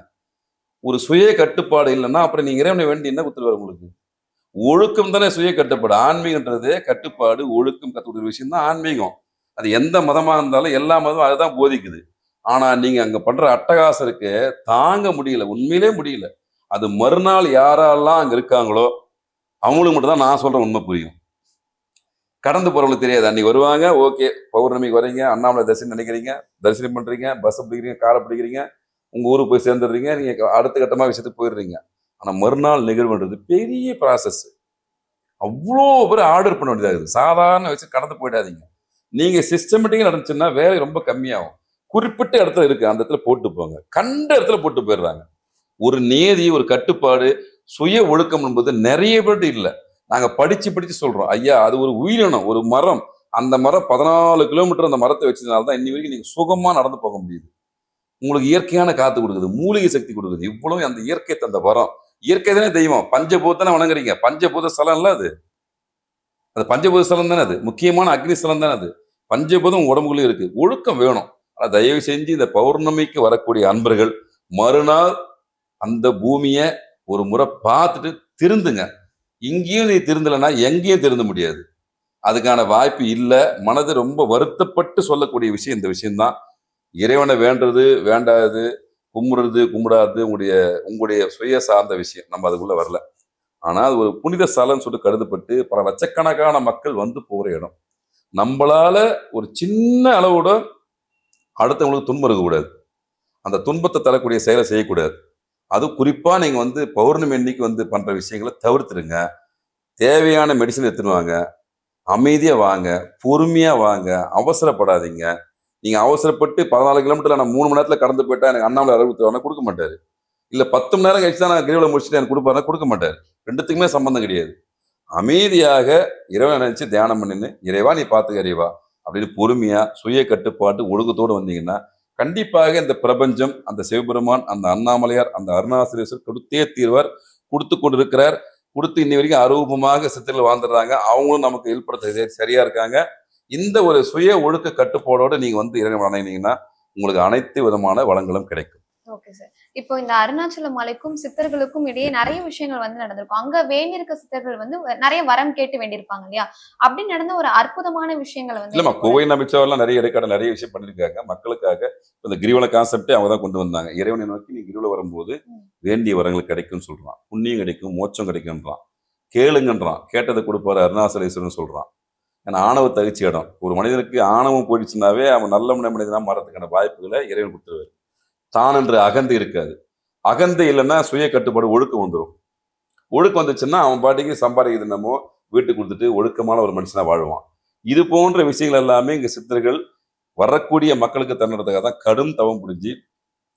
ஒரு சுய கட்டுப்பாடு இல்லைன்னா அப்புறம் நீங்க இறைவனை வேண்டி என்ன குத்துருவாரு உங்களுக்கு? ஒழுக்கம் தானே சுய கட்டுப்பாடு. ஆன்மீகன்றது கட்டுப்பாடு, ஒழுக்கம் கத்துக்கிற விஷயம் தான் ஆன்மீகம். அது எந்த மதமா இருந்தாலும் எல்லா மதமும் அதுதான் போதிக்குது. ஆனா நீங்க அங்க பண்ற அட்டகாசருக்கு தாங்க முடியல, உண்மையிலே முடியல. அது மறுநாள் யாரெல்லாம் அங்க இருக்காங்களோ அவங்களுக்கு மட்டும் தான் நான் சொல்ற உண்மை புரியும். கடந்து போறவங்களுக்கு தெரியாது. அன்னைக்கு வருவாங்க, ஓகே பௌர்ணமிக்கு வரீங்க, அண்ணாமலை தரிசனம் நினைக்கிறீங்க, தரிசனம் பண்றீங்க, பஸ் பிடிக்கிறீங்க, காரை பிடிக்கிறீங்க, உங்க ஊருக்கு போய் சேர்ந்துடுறீங்க, நீங்க அடுத்த கட்டமா விஷயத்துக்கு போயிடுறீங்க. ஆனா மறுநாள் நிகழ்வுன்றது பெரிய ப்ராசஸ். அவ்வளோ பேர் ஆர்டர் பண்ண வேண்டியதாகுது. சாதாரண வச்சு கடந்து போயிடாதீங்க. நீங்க சிஸ்டமேட்டிக்கா நடந்துச்சுன்னா வேலை ரொம்ப கம்மியாகும். குறிப்பிட்ட இடத்துல இருக்கு, அந்த இடத்துல போட்டு போங்க. கண்ட இடத்துல போட்டு போயிடுறாங்க. ஒரு நேதி, ஒரு கட்டுப்பாடு, சுய ஒழுக்கம் என்பது நிறைய பேர்ட்டு இல்லை. நாங்க படிச்சு சொல்றோம். ஐயா அது ஒரு உயிரினம், ஒரு மரம். அந்த மரம் 14 கிலோமீட்டர் அந்த மரத்தை வச்சதுனால்தான் இன்னி வரைக்கும் நீங்க சுகமா நடந்து போக முடியுது. உங்களுக்கு இயற்கையான காத்து கொடுக்குது, மூலிகை சக்தி கொடுக்குது. இவ்வளவு அந்த இயற்கை தந்த வரம். இயற்கை தானே தெய்வம். பஞ்சபூதனை வணங்குறீங்க, பஞ்சபூத ஸ்தலம் இல்ல அது? அது பஞ்சபூத ஸ்தலம் தானே, அது முக்கியமான அக்னி ஸ்தலம் தானே. அது பஞ்சபூதம் உடம்புக்குள்ளே இருக்கு. ஒழுக்கம் வேணும். ஆனா தயவு செஞ்சு இந்த பௌர்ணமிக்கு வரக்கூடிய அன்பர்கள் மறுநாள் அந்த பூமியை ஒரு முறை பார்த்துட்டு திருந்துங்க. இங்கேயும் நீ திருந்தலைன்னா எங்கேயும் திருந்த முடியாது. அதுக்கான வாய்ப்பு இல்லை. மனது ரொம்ப வருத்தப்பட்டு சொல்லக்கூடிய விஷயம் இந்த விஷயம்தான். இறைவனை வேண்டது வேண்டாது, கும்பிடுறது கும்பிடாது உங்களுடைய சுய சார்ந்த விஷயம். நம்ம அதுக்குள்ள வரல. ஆனால் அது ஒரு புனித ஸ்தலம்னு சொல்லிட்டு கருதப்பட்டு பல லட்சக்கணக்கான மக்கள் வந்து போகிற இடம். நம்மளால ஒரு சின்ன அளவோட அடுத்தவங்களுக்கு துன்பம் இருக்கக்கூடாது. அந்த துன்பத்தை தரக்கூடிய செயலை செய்யக்கூடாது. அது குறிப்பா நீங்க வந்து பௌர்ணமி அன்னைக்கு வந்து பண்ற விஷயங்களை தவிர்த்துருங்க. தேவையான மெடிசன் எடுத்துன்னு வாங்க, அமைதியா வாங்க, பொறுமையா வாங்க, அவசரப்படாதீங்க. நீங்க அவசரப்பட்டு 14 கிலோமீட்டர் நான் 3 மணி நேரத்துல கடந்து போயிட்டா எனக்கு அண்ணாமலை அறுபத்தி கொடுக்க மாட்டாரு. இல்ல 10 மணி நேரம் கழிச்சு தான் நான் கிரிவலம் முடிச்சுட்டு எனக்கு கொடுப்பாருன்னா கொடுக்க மாட்டாரு. ரெண்டுத்துக்குமே சம்பந்தம் கிடையாது. அமைதியாக இறைவனை நினைச்சு தியானம் பண்ணின்னு, இறைவா நீ பாத்துக்க இறைவா அப்படின்னு பொறுமையா சுய கட்டுப்பாட்டு ஒழுக்கத்தோடு வந்தீங்கன்னா கண்டிப்பாக இந்த பிரபஞ்சம், அந்த சிவபெருமான், அந்த அண்ணாமலையார், அந்த அருணாசிரேஸ்வர் கொடுத்தே தீர்வார். கொடுத்து கொண்டு இருக்கிறார். கொடுத்து இன்னி வரைக்கும் அரூபமாக சித்தர்கள் வாழ்ந்துடுறாங்க. அவங்களும் நமக்கு ஏற்படுத்த சரியா இருக்காங்க. இந்த ஒரு சுய ஒழுக்க கட்டுப்பாடோட நீங்க வந்து இறைவனை வணங்கினீங்கன்னா உங்களுக்கு அனைத்து விதமான வளங்களும் கிடைக்கும். Okay sir. இப்போ இந்த அருணாச்சல மலைக்கும் சித்தர்களுக்கும் இடையே நிறைய விஷயங்கள் வந்து நடந்திருக்கும். அங்க வேண்டியிருக்க சித்தர்கள் வந்து நிறைய வரம் கேட்டு வேண்டியிருப்பாங்க இல்லையா? அப்படி நடந்த ஒரு அற்புதமான விஷயங்கள் வந்து இல்லம்மா, கோவை நம்பிச்சவர்லாம் நிறைய இடைக்கால நிறைய விஷயம் பண்ணிருக்காங்க மக்களுக்காக. இந்த கிரிவல கான்செப்டே அவங்க தான் கொண்டு வந்தாங்க. இறைவனை நோக்கி நீ கிரிவல வரும்போது வேண்டிய வரங்கள் கிடைக்கும்னு சொல்றான். புண்ணியம் கிடைக்கும், மோட்சம் கிடைக்கும்ன்றான். கேளுங்கன்றான். கேட்டதை கொடுப்பாரு அருணாசலேஸ்வரன் சொல்றான். ஏன்னா ஆணவ தகுச்சி இடம். ஒரு மனிதனுக்கு ஆணவம் போயிடுச்சுனாவே அவன் நல்ல மனிதனா மாறதுக்கான வாய்ப்புகளை இறைவன் கொடுத்துருவாரு. தான் என்று அகந்தை இருக்காது. அகந்தை இல்லைன்னா சுய கட்டுப்பாடு ஒழுக்கம் வந்துடும். ஒழுக்கம் வந்துச்சுன்னா அவன் பாட்டிக்கு சம்பாதிக்கிறது என்னமோ வீட்டுக்கு கொடுத்துட்டு ஒழுக்கமான ஒரு மனுஷனா வாழ்வான். இது போன்ற விஷயங்கள் எல்லாமே இங்க சித்தர்கள் வரக்கூடிய மக்களுக்கு தன்னுறதுக்காக தான் கடும் தவம் புரிஞ்சு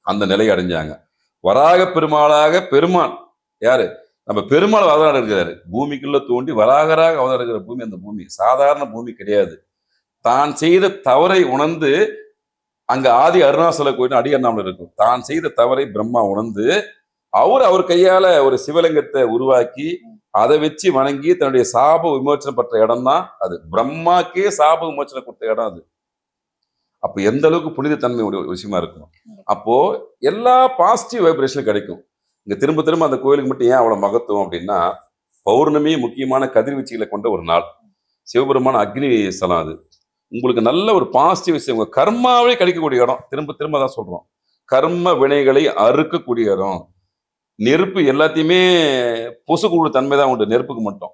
அந்த நிலையை அடைஞ்சாங்க. வராக பெருமாளாக பெருமான் யாரு? நம்ம பெருமாள் அவதாரம் இருக்கிறாரு. பூமிக்குள்ள தோண்டி வராகராக அவதாரம் இருக்கிற பூமி அந்த பூமி சாதாரண பூமி கிடையாது. தான் செய்த தவறை உணர்ந்து அங்க ஆதி அருணாசல கோயில் அடியண்ணாமல இருக்கும். தான் செய்த தவறை பிரம்மா உணர்ந்து அவர் கையால ஒரு சிவலிங்கத்தை உருவாக்கி அதை வச்சு வணங்கி தன்னுடைய சாப விமோச்சனம் பெற்ற இடம் தான் அது. பிரம்மாக்கே சாப விமோச்சனம் கொடுத்த இடம் அது. அப்ப எந்த அளவுக்கு புனித தன்மை ஒரு விஷயமா இருக்கும். அப்போ எல்லா பாசிட்டிவ் வைப்ரேஷனும் கிடைக்கும். இங்க திரும்ப திரும்ப அந்த கோயிலுக்கு மட்டும் ஏன் அவ்வளவு மகத்துவம் அப்படின்னா, பௌர்ணமி முக்கியமான கதிர்வீச்சுகளை கொண்ட ஒரு நாள். சிவபெருமான அக்னி ஸ்தலம் அது. உங்களுக்கு நல்ல ஒரு பாசிட்டிவ் விஷயம், உங்க கர்மாவே கிடைக்கக்கூடிய இடம். திரும்ப திரும்ப தான் சொல்றோம், கர்ம வினைகளை அறுக்கக்கூடிய இடம். நெருப்பு எல்லாத்தையுமே பொசுக்கூடு தன்மை தான் உண்டு. நெருப்புக்கு மட்டும்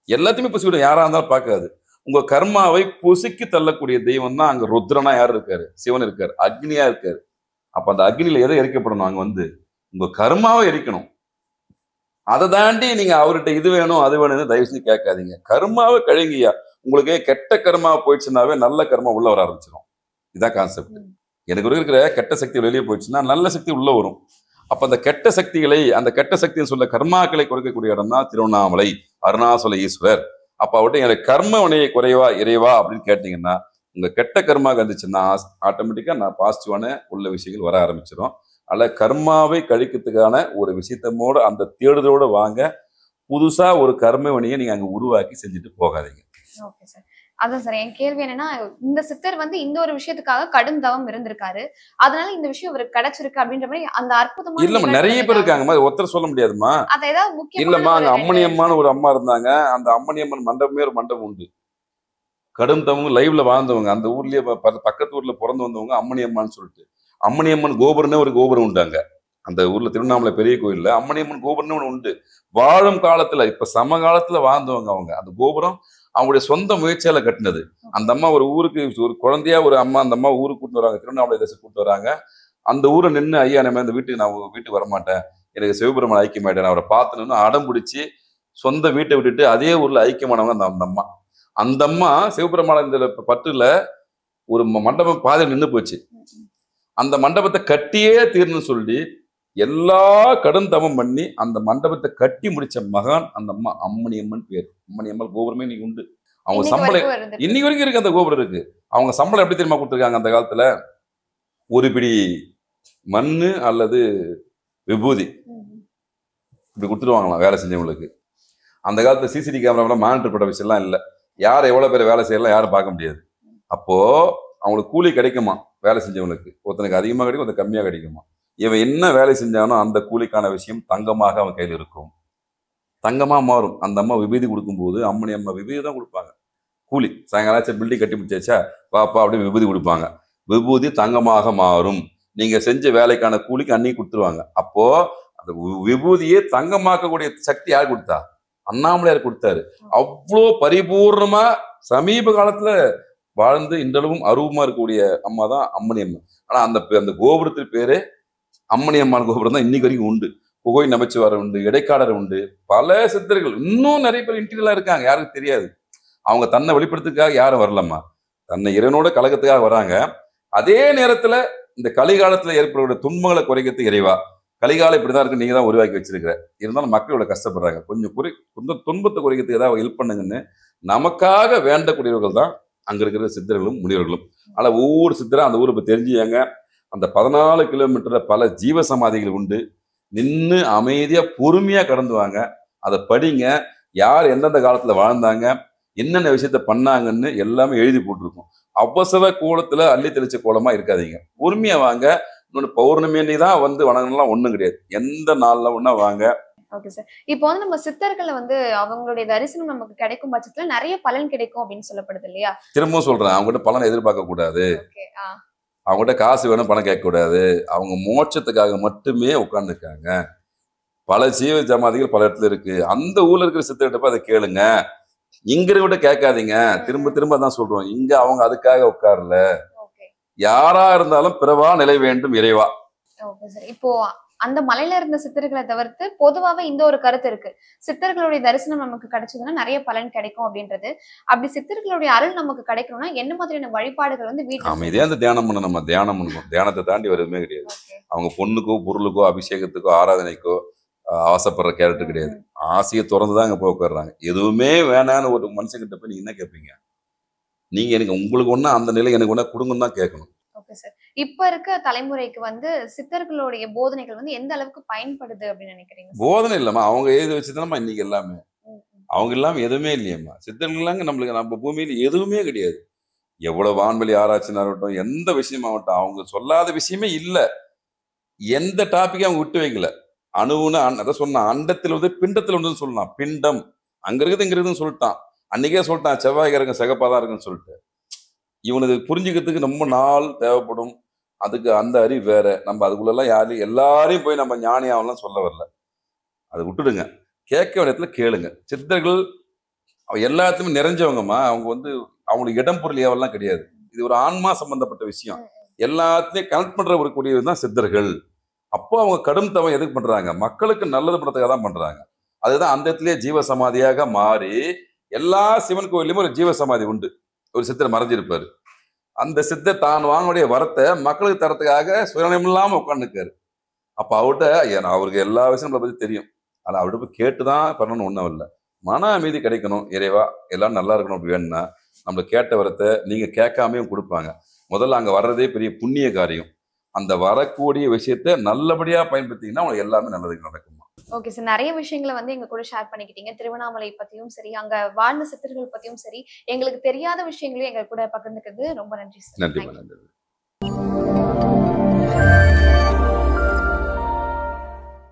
எல்லாத்தையுமே பொசுக்கிடும். யாரா இருந்தாலும் பார்க்காது. உங்க கர்மாவை பொசுக்கி தள்ளக்கூடிய தெய்வம் தான் அங்க. ருத்ரனா யார் இருக்காரு? சிவன் இருக்காரு. அக்னியா இருக்காரு. அப்ப அந்த அக்னியில எதை எரிக்கப்படணும்? அங்க வந்து உங்க கர்மாவை எரிக்கணும். அதை தாண்டி நீங்க அவர்கிட்ட இது வேணும் அது வேணும்னு தயவு செஞ்சு கேட்காதீங்க. கர்மாவை கழுங்கியா. உங்களுக்கு கெட்ட கர்மா போயிடுச்சுன்னாவே நல்ல கர்மா உள்ள வர ஆரம்பிச்சிடும். இதான் கான்செப்ட். எனக்கு இருக்கிற கெட்ட சக்தி வெளியே போயிடுச்சுன்னா நல்ல சக்தி உள்ள வரும். அப்ப அந்த கெட்ட சக்திகளை, அந்த கெட்ட சக்தின்னு சொல்ல கர்மாக்களை குறைக்கக்கூடிய இடம் தான் திருவண்ணாமலை அருணாசல ஈஸ்வரர். அப்ப அவர்கிட்ட எனக்கு கர்ம வினையை குறைவா இறைவா அப்படின்னு கேட்டீங்கன்னா, உங்க கெட்ட கர்மா இருந்துச்சுன்னா ஆட்டோமேட்டிக்கா நான் பாசிட்டிவான உள்ள விஷயங்கள் வர ஆரம்பிச்சிடும். அல்ல கர்மாவை கழிக்கிறதுக்கான ஒரு விஷயத்தமோட அந்த தேடுதலோட வாங்க. புதுசா ஒரு கர்ம வினையை நீங்க அங்க உருவாக்கி செஞ்சுட்டு போகாதீங்க. Okay sir. அதான் சார் என் கேள்வி என்னன்னா, இந்த சித்தர் வந்து இந்த ஒரு விஷயத்துக்காக கடும் தவம் இருந்திருக்காரு, அதனால இந்த விஷயம் இவருக்கு கிடைச்சிருக்கு அப்படின்ற மாதிரி அந்த அற்புதமான இல்லம்மா, நிறைய பேர் இருக்காங்க. ஒருத்தர் சொல்ல முடியாதுமா. அது ஏதாவது முக்கியமான இல்லம்மா, அங்க அம்மணியம்மான்னு ஒரு அம்மா இருந்தாங்க. அந்த அம்மணியம்மன் மண்டபமே ஒரு மண்டபம் உண்டு. கடும் தவம் லைவ்ல வாழ்ந்தவங்க. அந்த ஊர்லயே பக்கத்து ஊர்ல பிறந்து வந்தவங்க அம்மணியம்மான்னு சொல்லிட்டு. அம்மணியம்மன் கோபுரம்னு ஒரு கோபுரம் உண்டு அங்க. அந்த ஊர்ல திருவண்ணாமலை பெரிய கோயில்ல அம்மணியம்மன் கோபுரம்னு ஒண்ணு உண்டு. வாழும் காலத்துல, இப்ப சமகாலத்துல வாழ்ந்தவங்க அவங்க. அந்த கோபுரம் அவங்களுடைய சொந்த முயற்சியால கட்டினது. அந்த அம்மா ஒரு ஊருக்கு ஒரு குழந்தையா ஒரு அம்மா அந்த அம்மா ஊருக்கு கூட்டு வராங்க. திருவண்ணாமலை தேசம் கூட்டு வராங்க. அந்த ஊரை நின்று, ஐயா நம்ம இந்த வீட்டுக்கு நான் வீட்டுக்கு வரமாட்டேன், எனக்கு சிவபெருமான் ஐக்கியமாயிட்டேன், அவரை பார்த்துன்னு அடம் பிடிச்சி சொந்த வீட்டை விட்டுட்டு அதே ஊர்ல ஐக்கியமானவங்க அந்த அம்மா. அந்த அம்மா சிவபெருமான இந்த பட்டுல ஒரு மண்டபம் பாதையில் நின்று போச்சு. அந்த மண்டபத்தை கட்டியே தீர்னு சொல்லி எல்லா கடும் தவம் பண்ணி அந்த மண்டபத்தை கட்டி முடிச்ச மகான் அந்த அம்மா. அம்மணியம்மன் பேர். அம்மணியம்மன் கோபுரமே இன்னைக்கு உண்டு. அவங்க சம்பளம் இன்னைக்கு வரைக்கும் இருக்கு. அந்த கோபுரம் இருக்கு. அவங்க சம்பளம் எப்படி தெரியுமா கொடுத்துருக்காங்க அந்த காலத்துல? ஒரு பிடி மண்ணு அல்லது விபூதி இப்படி கொடுத்துருவாங்களாம் வேலை செஞ்சவங்களுக்கு. அந்த காலத்துல சிசிடிவி கேமரா மானிட்டர் பண்ற விஷயம்லாம் இல்லை. யார் எவ்வளவு பேர் வேலை செய்யலாம் யாரும் பார்க்க முடியாது. அப்போ அவங்களுக்கு கூலி கிடைக்குமா வேலை செஞ்சவங்களுக்கு? ஒருத்தனுக்கு அதிகமா கிடைக்கும், ஒருத்தர் கம்மியா கிடைக்குமா. இவன் என்ன வேலை செஞ்சானோ அந்த கூலிக்கான விஷயம் தங்கமாக அவன் கையில் இருக்கும். தங்கமா மாறும். அந்த அம்மா விபூதி கொடுக்கும்போது அம்மணி அம்மா விபூதி தான் கொடுப்பாங்க. கூலி சாயங்காலம் பில்டிங் கட்டி முடிச்சாச்சா பாப்பா அப்படின்னு விபூதி கொடுப்பாங்க. விபூதி தங்கமாக மாறும். நீங்க செஞ்ச வேலைக்கான கூலிக்கு அன்னைக்கு கொடுத்துருவாங்க. அப்போ அந்த விபூதியே தங்கமாக்கக்கூடிய சக்தி யார் கொடுத்தா? அண்ணாமலையார் கொடுத்தாரு. அவ்வளோ பரிபூர்ணமா சமீப காலத்துல வாழ்ந்து இன்றளவும் அருவமா இருக்கக்கூடிய அம்மா தான் அம்மணி அம்மா. ஆனா அந்த கோபுரத்துக்கு பேரு அம்மணி அம்மான் கோபுரம் தான் இன்னைக்கு வரைக்கும் உண்டு. புகை நமச்சிவாரர் உண்டு, இடைக்காடர் உண்டு, பல சித்தர்கள் இன்னும் நிறைய பேர் இன்டீரியலா இருக்காங்க. யாருக்கு தெரியாது. அவங்க தன்னை வெளிப்படுத்துறதுக்காக யாரும் வரலம்மா, தன்னை இறைவனோட கழகத்துக்காக வராங்க. அதே நேரத்துல இந்த கலிகாலத்துல ஏற்படுகிற துன்பங்களை குறைக்கிறதுக்கு இறைவா, கலிகாலம் இப்படிதான் இருக்கு, நீங்க தான் உருவாக்கி வச்சிருக்கிற, இருந்தாலும் மக்களோட கஷ்டப்படுறாங்க, கொஞ்சம் துன்பத்தை குறைக்கிறதுக்கு ஏதாவது ஹெல்ப் பண்ணுங்கன்னு நமக்காக வேண்டக்கூடியவர்கள் தான் அங்க இருக்கிற சித்தர்களும் முனிவர்களும். ஆனா ஒவ்வொரு சித்தரும் அந்த ஊரை தெரிஞ்சுங்க. அந்த 14 கிலோமீட்டர்ல பல ஜீவ சமாதிகள் உண்டு. நின்று அமைதியா பொறுமையா கடந்து வாங்க. அதை படிங்க. யார் எந்தெந்த காலத்துல வாழ்ந்தாங்க, என்னென்ன விஷயத்த பண்ணாங்கன்னு எல்லாமே எழுதி போட்டிருக்கும். அவசர கோலத்துல அள்ளி தெளிச்ச கோலமா இருக்காதீங்க. பொறுமையா வாங்க. இன்னொன்னு பௌர்ணமி அன்னைக்கு தான் வந்து வணங்கணும்லாம் ஒண்ணும் கிடையாது. எந்த நாள்ல வேணா வாங்க. Okay sir. இப்போ வந்து நம்ம சித்தர்கள வந்து அவங்களுடைய தரிசனம் நமக்கு கிடைக்கும் பட்சத்துல நிறைய பலன் கிடைக்கும் அப்படின்னு சொல்லப்படுது இல்லையா? திரும்பவும் சொல்றேன், அவங்ககிட்ட பலனை எதிர்பார்க்க கூடாது. ஓகே. அவங்ககிட்ட காசு வேணும், பணம் கேட்க கூடாது. அவங்க மோட்சத்துக்காக மட்டுமே உட்கார்ந்துருக்காங்க. பல ஜீவ சமாதிகள் பல இடத்துல இருக்கு. அந்த ஊர்ல இருக்கிற சித்தர்கிட்ட போய் அதை கேளுங்க. இங்க இருக்கிறவங்க கேட்காதீங்க. திரும்ப திரும்ப அதான் சொல்றோம். இங்க அவங்க அதுக்காக உட்காரல. ஓகே. யாரா இருந்தாலும் பிறவா நிலை வேண்டும் இறைவா. Okay sir. இப்போ அந்த மலையில இருந்த சித்தர்களை தவிர்த்து பொதுவாவே இந்த ஒரு கருத்து இருக்கு. சித்தர்களுடைய தரிசனம் நமக்கு கிடைச்சதுன்னா நிறைய பலன் கிடைக்கும் அப்படின்றது. அப்படி சித்தர்களுடைய அருள் நமக்கு கிடைக்கணும்னா என்ன மாதிரியான வழிபாடுகள் வந்து வீட்டுல அமைதியா அந்த தியானம் பண்ண நம்ம தியானம் பண்ணணும். தியானத்தை தாண்டி வேற எதுவுமே கிடையாது. அவங்க பொண்ணுக்கோ பொருளுக்கோ அபிஷேகத்துக்கோ ஆராதனைக்கோ ஆசைப்படுற கேரக்டர் கிடையாது. ஆசையை திறந்துதான் அங்க போய் உட்காடுறாங்க. எதுவுமே வேணான்னு ஒரு மனுஷங்கிட்ட போய் நீங்க என்ன கேட்பீங்க? நீங்க எனக்கு உங்களுக்கு ஒண்ணா அந்த நிலை எனக்கு ஒண்ணா கொடுங்கன்னு தான் கேட்கணும். Okay sir. இப்ப இருக்க தலைமுறைக்கு வந்து சித்தர்களுடைய போதனைகள் வந்து எந்த அளவுக்கு பயன்படுது அப்படின்னு நினைக்கிறீங்க? போதனை இல்லம்மா, அவங்க எழுதி வச்சுதானம்மா இன்னைக்கு எல்லாமே. அவங்க இல்லாம எதுவுமே இல்லையம்மா. சித்தர்கள் இல்லாம நம்மளுக்கு நம்ம பூமியில எதுவுமே கிடையாது. எவ்வளவு வான்வெளி ஆராய்ச்சினாகட்டும், எந்த விஷயமாகட்டும், அவங்க சொல்லாத விஷயமே இல்ல. எந்த டாபிக்கையும் அவங்க விட்டு வைக்கல. அணுவுன்னு அதான் சொன்னான், அண்டத்தில் வந்து பிண்டத்தில் ஒன்றுன்னு சொல்லலாம். பிண்டம் அங்க இருக்குது இங்க இருக்குதுன்னு சொல்லிட்டான். அன்னைக்கே சொல்லிட்டான், செவ்வாய் கிரகம் சிகப்பாதான் இருக்குன்னு சொல்லிட்டு. இவனுக்கு புரிஞ்சுக்கிறதுக்கு ரொம்ப நாள் தேவைப்படும். அதுக்கு அந்த அறிவு வேற. நம்ம அதுக்குள்ளெல்லாம் யாரையும் எல்லாரையும் போய் நம்ம ஞானியாவெல்லாம் சொல்ல வரல. அதை விட்டுடுங்க. கேட்க வேண்டிய இடத்துல கேளுங்க. சித்தர்கள் எல்லாத்துலயுமே நிறைஞ்சவங்கம்மா. அவங்க வந்து அவங்களுக்கு இடம் பொருள் ஏவெல்லாம் கிடையாது. இது ஒரு ஆன்மா சம்பந்தப்பட்ட விஷயம். எல்லாத்தையும் கனெக்ட் பண்ற ஒரு கூடியது தான் சித்தர்கள். அப்போ அவங்க கடும் தவம் எதுக்கு பண்றாங்க? மக்களுக்கு நல்லது பண்றதுக்காக தான் பண்றாங்க. அதுதான் அந்த இடத்துலயே ஜீவ சமாதியாக மாறி எல்லா சிவன் கோயிலையும் ஒரு ஜீவ சமாதி உண்டு. ஒரு சித்தர் மறைஞ்சிருப்பாரு. அந்த சித்தர் தான் வாங்கக்கூடிய வரத்தை மக்களுக்கு தரத்துக்காக சுயநலம் இல்லாம உட்காந்துருக்காரு. அப்ப அவர்கிட்ட அவருக்கு எல்லா விஷயம் நம்மளை பத்தி தெரியும். ஆனா அவர்கிட்ட போய் கேட்டுதான் பண்ணணும் ஒண்ணும் இல்லை. மன அமைதி கிடைக்கணும். இறைவா எல்லாரும் நல்லா இருக்கணும் அப்படி வேணும்னா நம்மளுக்கு கேட்ட வரத்தை நீங்க கேட்காமையும் கொடுப்பாங்க. முதல்ல அங்க வர்றதே பெரிய புண்ணிய காரியம். அந்த வரக்கூடிய விஷயத்த நல்லபடியா பயன்படுத்திங்கன்னா உங்களுக்கு எல்லாமே நல்லதுக்கு நடக்குமா. Okay sir. நிறைய விஷயங்களை வந்து எங்க கூட ஷேர் பண்ணிக்கிட்டீங்க. திருவண்ணாமலை பத்தியும் சரி, அங்க வாழ்ந்த சித்தர்கள் பத்தியும் சரி, எங்களுக்கு தெரியாத விஷயங்களையும் எங்க கூட பகிர்ந்துக்கிறது ரொம்ப நன்றி சார். நன்றி.